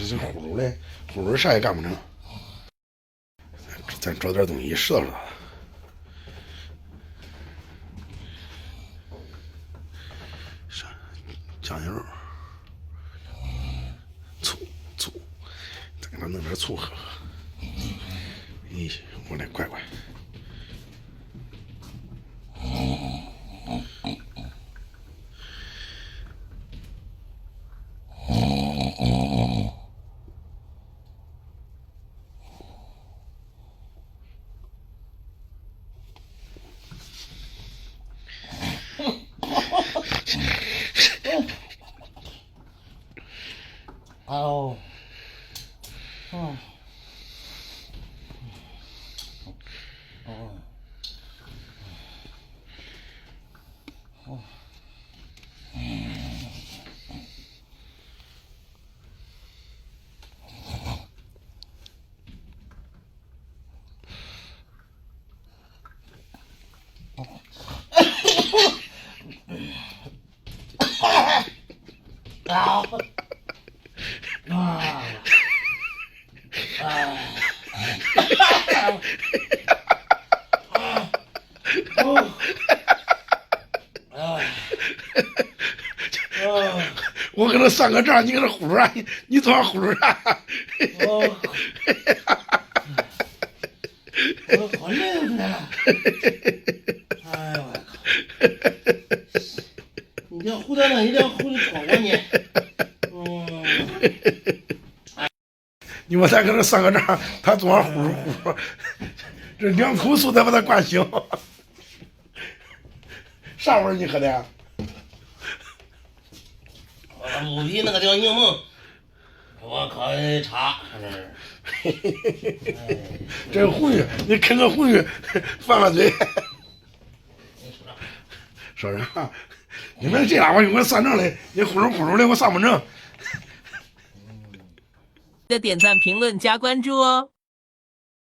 这呼噜嘞，呼噜啥也干不成。咱找点东西拾掇拾掇。酱油、醋，再给他弄点醋喝喝。咦，我来乖乖。哦，哦，哦，哦，我给他算个账，你给他呼噜啥？你昨晚呼噜啥？我好累啊！哎呦我靠！你这胡蛋蛋一定要呼的超过你。你说咱给他算个账，他昨晚呼噜呼噜，这2口醋才把他灌醒。啥味儿你喝的？不比那个叫柠檬，我靠茶，这是红玉，你啃个红玉，犯嘴。说啥？你们这家伙给我算账嘞，你呼噜呼噜的，我算不成。的点赞、评论、加关注哦。